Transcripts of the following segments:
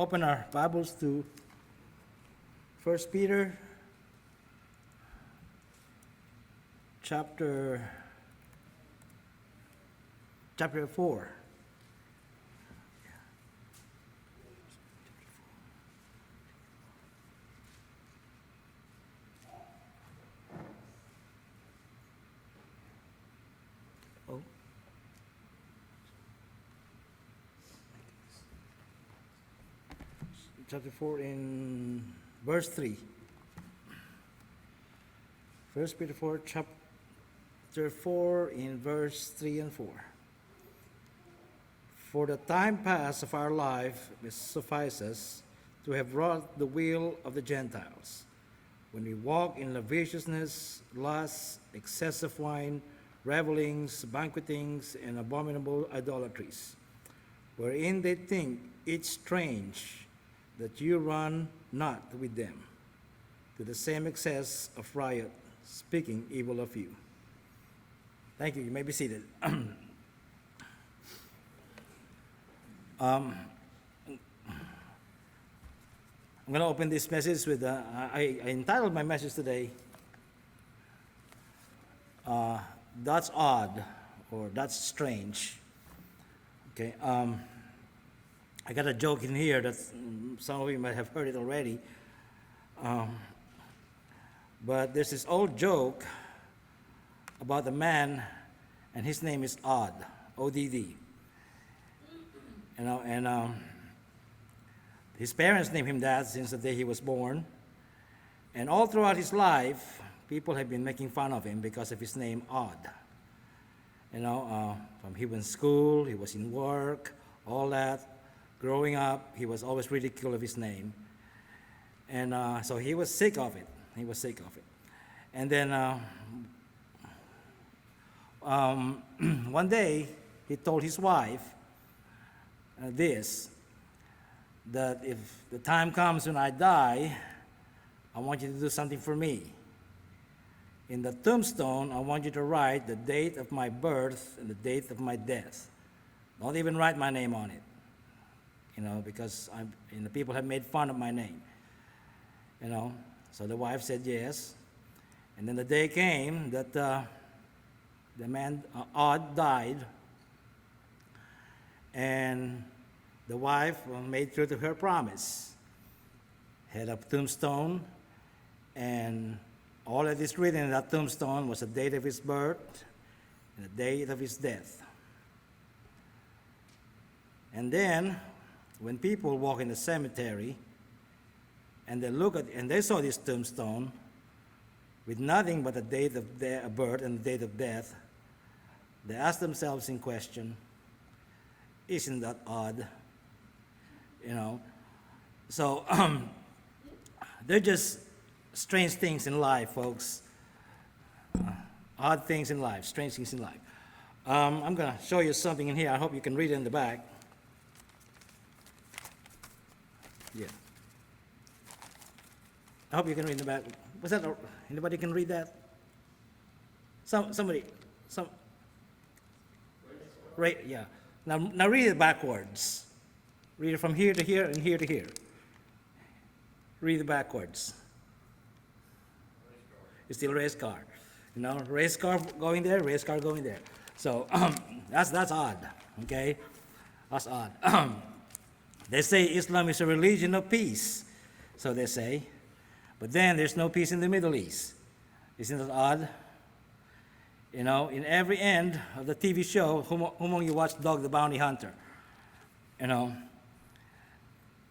open our Bibles to 1 Peter chapter 4. Oh. Chapter 4 in verse 3. 1 Peter 4, chapter 4 in verse 3 and 4. For the time past of our life suffices to have wrought the will of the Gentiles, when we walk in lasciviousness, lust, excessive wine, revelings, banquetings, and abominable idolatries, wherein they think it strange that you run not with them, to the same excess of riot, speaking evil of you. Thank you. You may be seated. I'm going to open this message with, I entitled my message today, That's Odd, or That's Strange. Okay. I got a joke in here that some of you might have heard it already. But there's this old joke about a man, and his name is Odd, O-D-D. His parents named him that since the day he was born. And all throughout his life, people have been making fun of him because of his name, Odd. From he was in school, he was in work, all that. Growing up, he was always ridiculed of his name. And so he was sick of it. And then one day, he told his wife that if the time comes when I die, I want you to do something for me. In the tombstone, I want you to write the date of my birth and the date of my death. Don't even write my name on it. Because people have made fun of my name. So the wife said yes. And then the day came that the man, Odd, died. And the wife made true to her promise. Had a tombstone, and all that is written in that tombstone was the date of his birth and the date of his death. And then, when people walk in the cemetery and they saw this tombstone with nothing but the date of their birth and the date of death, they ask themselves in question, isn't that odd? So they're just strange things in life, folks. Odd things in life, strange things in life. I'm going to show you something in here. I hope you can read it in the back. Yeah. I hope you can read in the back. Was that? Anybody can read that? Somebody. Right. Yeah. Now read it backwards. Read it from here to here and here to here. Read it backwards. It's still race car. Race car going there, race car going there. So that's odd. Okay, that's odd. They say Islam is a religion of peace, so they say. But then there's no peace in the Middle East. Isn't that odd? In every end of the TV show, who among you watched Dog the Bounty Hunter?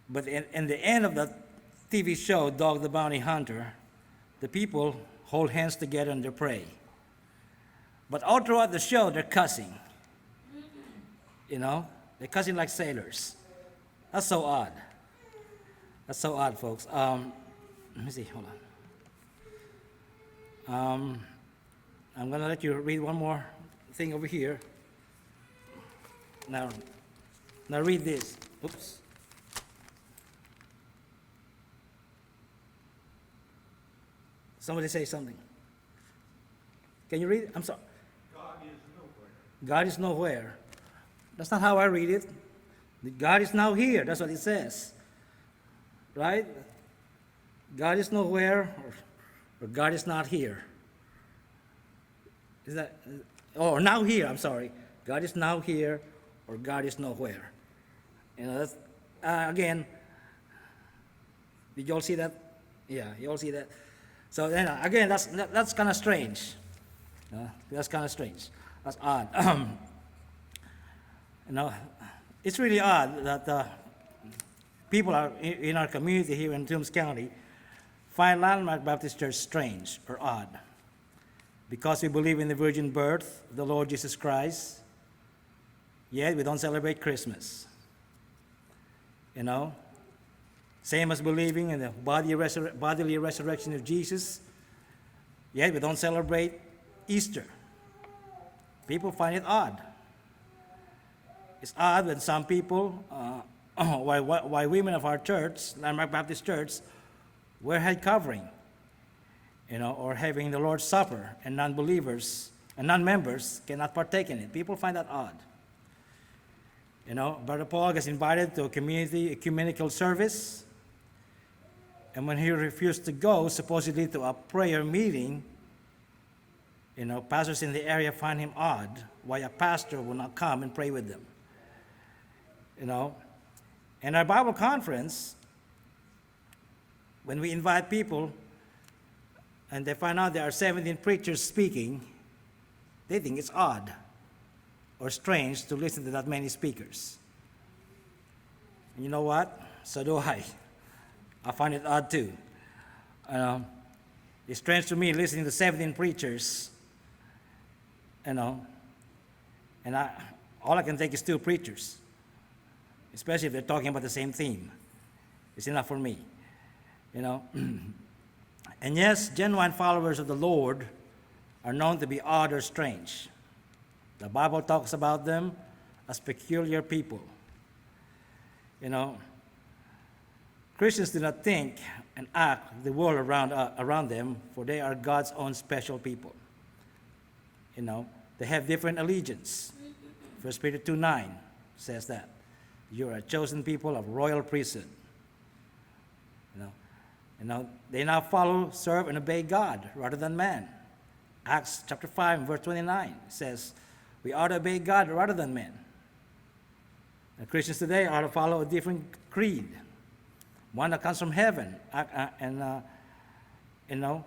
But in the end of the TV show, Dog the Bounty Hunter, the people hold hands together and they pray. But all throughout the show, they're cussing. They're cussing like sailors. That's so odd. That's so odd, folks. Let me see. Hold on. I'm going to let you read one more thing over here. Now read this. Oops. Somebody say something. Can you read it? I'm sorry. God is nowhere. God is nowhere. That's not how I read it. God is now here. That's what it says. right? God is nowhere, or God is not here. Is that, or now here, I'm sorry. God is now here, or God is nowhere. You know, that's, again, did you all see that? Yeah, you all see that? So then, again, that's kind of strange. That's kind of strange. That's odd. You know, it's really odd that people are in our community here in Toombs County find Landmark Baptist Church strange or odd because we believe in the virgin birth of the Lord Jesus Christ, yet we don't celebrate Christmas. You know, same as believing in the bodily resurrection of Jesus, yet we don't celebrate Easter. People find it odd. It's odd when some people, why women of our church, Landmark Baptist Church, wear head covering, you know, or having the Lord's Supper, and non-believers and non-members cannot partake in it. People find that odd. You know, Brother Paul gets invited to a community ecumenical service, and when he refused to go, supposedly to a prayer meeting, you know, pastors in the area find him odd why a pastor will not come and pray with them. You know, in our Bible conference, when we invite people and they find out there are 17 preachers speaking, they think it's odd or strange to listen to that many speakers. And you know what? So do I. I find it odd too. It's strange to me listening to 17 preachers, you know, and all I can take is 2 preachers, especially if they're talking about the same theme. It's enough for me, you know. And yes, genuine followers of the Lord are known to be odd or strange. The Bible talks about them as peculiar people. You know, Christians do not think and act like the world around them, for they are God's own special people. You know, they have different allegiance. 1 Peter 2:9 says that. You are a chosen people of royal priesthood. You know, they now follow, serve, and obey God rather than man. Acts chapter 5 and verse 29 says, we ought to obey God rather than men. And Christians today ought to follow a different creed, one that comes from heaven. You know,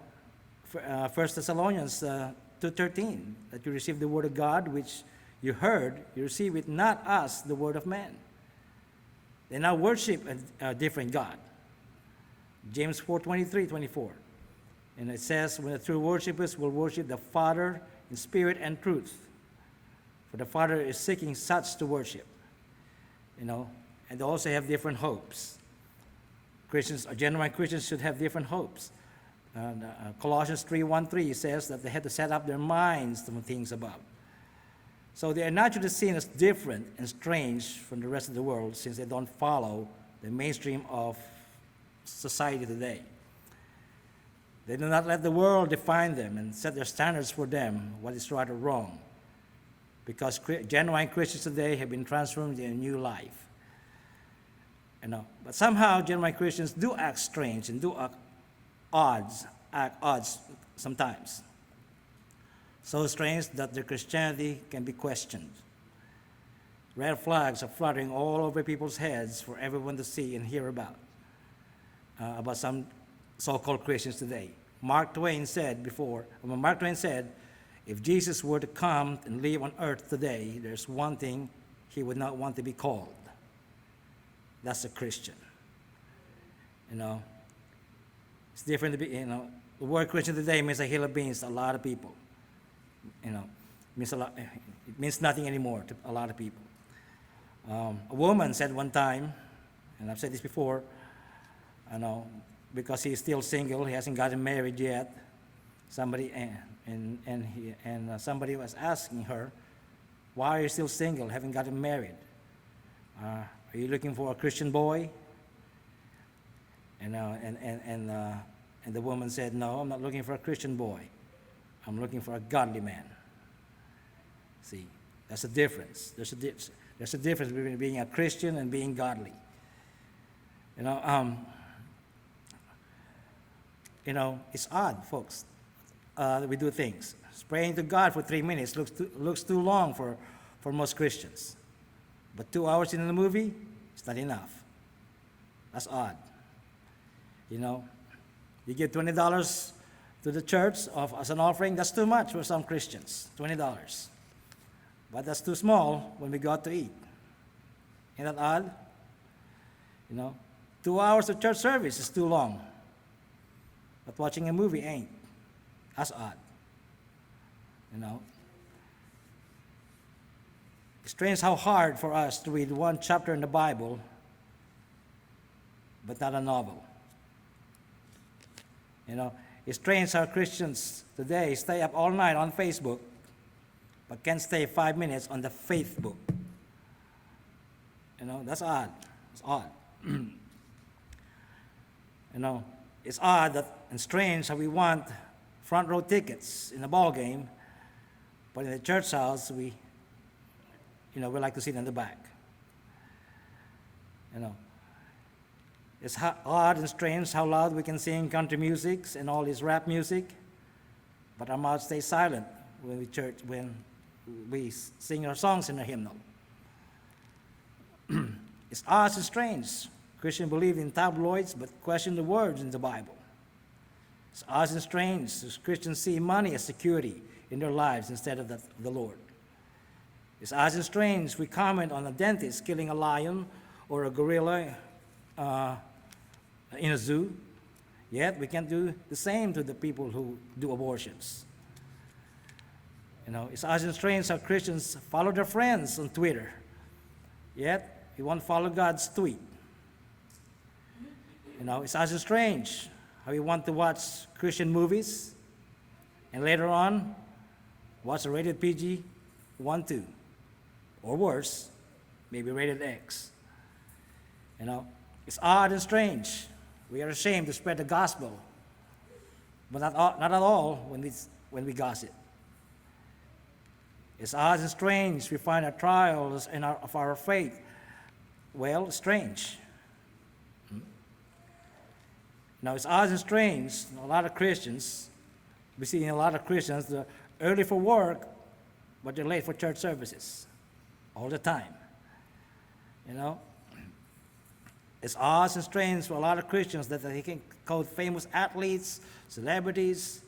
1 Thessalonians 2:13, that you receive the word of God, which you heard, you receive it not as the word of man. They now worship a different God. James 4:23-24. And it says, when the true worshipers will worship the Father in spirit and truth. For the Father is seeking such to worship. You know, and they also have different hopes. Christians, genuine Christians should have different hopes. Colossians 3:1-3 says that they had to set up their minds to things above. So they are naturally seen as different and strange from the rest of the world, since they don't follow the mainstream of society today. They do not let the world define them and set their standards for them, what is right or wrong, because genuine Christians today have been transformed in a new life. You know, but somehow genuine Christians do act strange and do act odds sometimes. So strange that their Christianity can be questioned. Red flags are fluttering all over people's heads for everyone to see and hear about some so-called Christians today. Mark Twain said, if Jesus were to come and live on earth today, there's one thing he would not want to be called. That's a Christian. You know, it's different to be, you know, the word Christian today means a hill of beans to a lot of people. You know, it means nothing anymore to a lot of people. A woman said one time, and I've said this before, I know, because he's still single, he hasn't gotten married yet. Somebody somebody was asking her, "Why are you still single? Haven't gotten married? Are you looking for a Christian boy?" And the woman said, "No, I'm not looking for a Christian boy. I'm looking for a godly man." See, that's a difference. There's a difference between being a Christian and being godly. You know, It's odd, folks, that we do things. Praying to God for 3 minutes looks too long for most Christians. But 2 hours in the movie, it's not enough. That's odd. You give $20 to the church as an offering, that's too much for some Christians, $20. But that's too small when we go out to eat. Isn't that odd? 2 hours of church service is too long. But watching a movie ain't. That's odd. It's strange how hard for us to read one chapter in the Bible, but not a novel. It's strange how Christians today stay up all night on Facebook, but can't stay 5 minutes on the faith book. That's odd. It's odd. It's odd and strange how we want front row tickets in a ball game, but in the church house we like to sit in the back. It's odd and strange how loud we can sing country music and all this rap music, but our mouths stay silent when we sing our songs in a hymnal. It's odd and strange. Christians believe in tabloids but question the words in the Bible. It's odd and strange. Christians see money as security in their lives instead of the Lord. It's odd and strange. We comment on a dentist killing a lion or a gorilla in a zoo, yet we can't do the same to the people who do abortions. It's odd and strange how Christians follow their friends on Twitter, yet we won't follow God's tweet. It's odd and strange how we want to watch Christian movies and later on watch a rated PG 1-2, or worse, maybe rated X. It's odd and strange. We are ashamed to spread the gospel, but not at all when we gossip. It's odd and strange. We find our trials of our faith, strange. Now, it's odd and strange. A lot of Christians, we see a lot of Christians, they're early for work, but they're late for church services all the time. It's odd and strange for a lot of Christians that they can quote famous athletes, celebrities,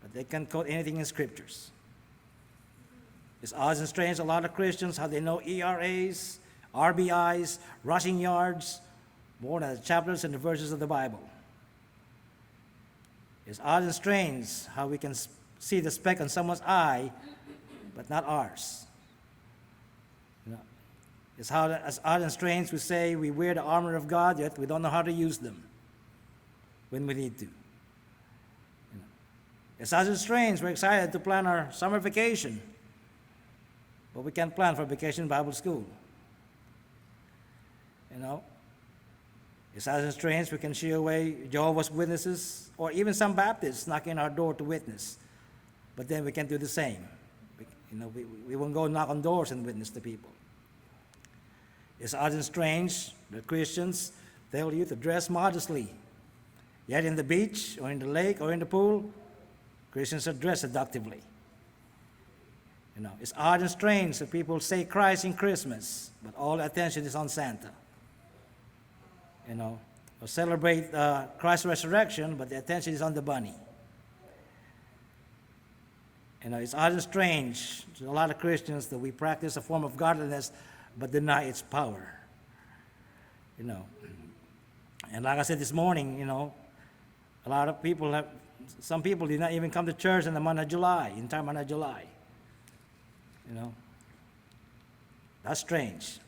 but they can't quote anything in scriptures. It's odd and strange a lot of Christians how they know ERAs, RBIs, rushing yards, more than the chapters and the verses of the Bible. It's odd and strange how we can see the speck on someone's eye, but not ours. It's odd and strange we say we wear the armor of God, yet we don't know how to use them when we need to. It's odd and strange we're excited to plan our summer vacation, but we can't plan for vacation Bible school. It's odd and strange we can shoo away Jehovah's Witnesses or even some Baptists knocking on our door to witness, but then we can't do the same. We won't go knock on doors and witness to people. It's odd and strange that Christians tell you to dress modestly, yet in the beach or in the lake or in the pool, Christians are dressed seductively. It's odd and strange that people say Christ in Christmas, but all attention is on Santa. Or celebrate Christ's resurrection, but the attention is on the bunny. It's odd and strange to a lot of Christians that we practice a form of godliness but deny its power. And like I said this morning, a lot of people some people did not even come to church in the month of July, entire month of July. That's strange.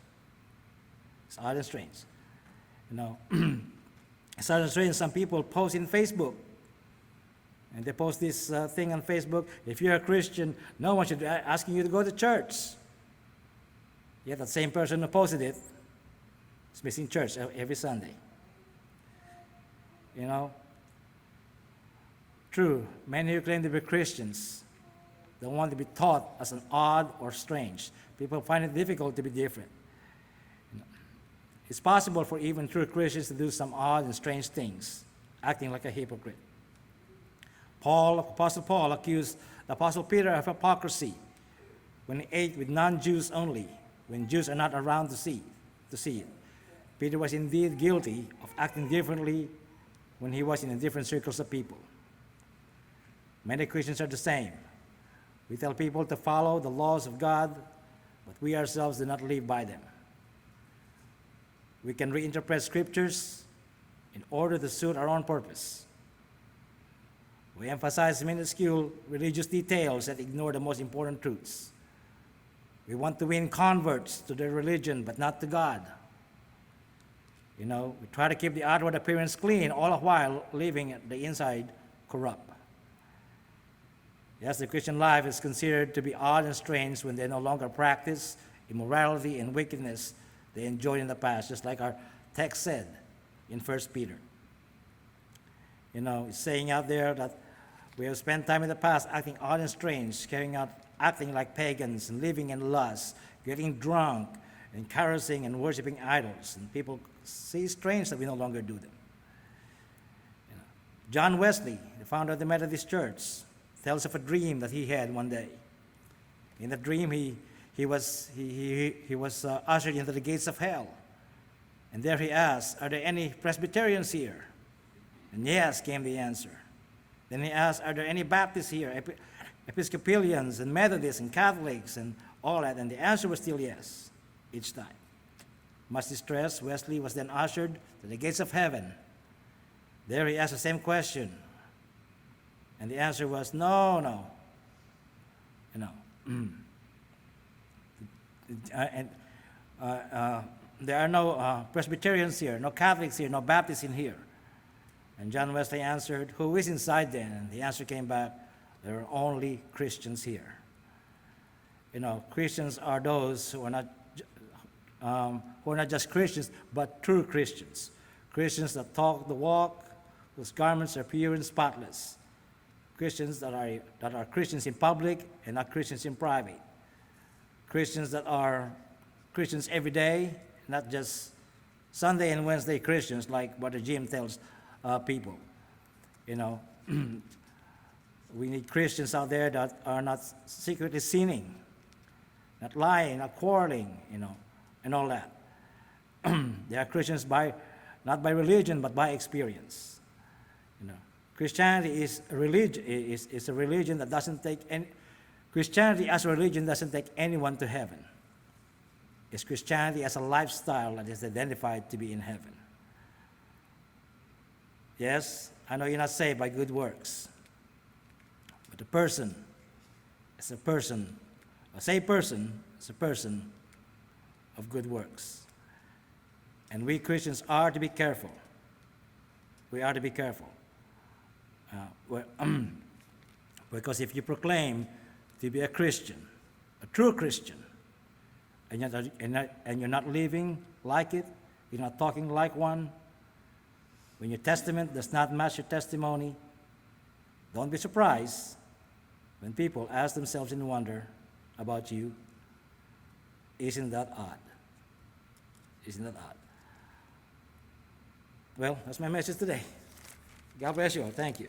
It's odd and strange. It's odd and strange. Some people post in Facebook, and they post this thing on Facebook. If you're a Christian, no one should be asking you to go to church. Yet that same person who posted it is missing church every Sunday. True, many who claim to be Christians don't want to be taught as an odd or strange. People find it difficult to be different. It's possible for even true Christians to do some odd and strange things, acting like a hypocrite. Apostle Paul accused the Apostle Peter of hypocrisy when he ate with non-Jews only, when Jews are not around to see it. Peter was indeed guilty of acting differently when he was in different circles of people. Many Christians are the same. We tell people to follow the laws of God, but we ourselves do not live by them. We can reinterpret scriptures in order to suit our own purpose. We emphasize minuscule religious details that ignore the most important truths. We want to win converts to their religion, but not to God. We try to keep the outward appearance clean, all the while leaving the inside corrupt. Yes, the Christian life is considered to be odd and strange when they no longer practice immorality and wickedness they enjoyed in the past, just like our text said in 1 Peter. It's saying out there that we have spent time in the past acting odd and strange, acting like pagans and living in lust, getting drunk and carousing and worshiping idols. And people see strange that we no longer do them. John Wesley, the founder of the Methodist Church, tells of a dream that he had one day. In the dream, he was ushered into the gates of hell. And there he asked, "Are there any Presbyterians here?" And yes, came the answer. Then he asked, "Are there any Baptists here, Episcopalians and Methodists and Catholics and all that?" And the answer was still yes, each time. Much distressed, Wesley was then ushered to the gates of heaven. There he asked the same question. And the answer was, no. There are no Presbyterians here, no Catholics here, no Baptists in here. And John Wesley answered, "Who is inside then?" And the answer came back, "There are only Christians here." Christians are those who are not just Christians, but true Christians. Christians that talk the walk, whose garments are pure and spotless. Christians that are Christians in public and not Christians in private. Christians that are Christians every day, not just Sunday and Wednesday Christians like Brother Jim tells people. We need Christians out there that are not secretly sinning, not lying, not quarreling, and all that. They are Christians not by religion, but by experience. Christianity is a religion that doesn't take any. Christianity as a religion doesn't take anyone to heaven. It's Christianity as a lifestyle that is identified to be in heaven. Yes, I know you're not saved by good works, but a person is a person. A saved person is a person of good works. And we Christians are to be careful. We are to be careful. Because if you proclaim to be a Christian, a true Christian, and you're not living like it, you're not talking like one, when your testament does not match your testimony, don't be surprised when people ask themselves in wonder about you, "Isn't that odd? Isn't that odd?" Well, that's my message today. God bless you all. Thank you.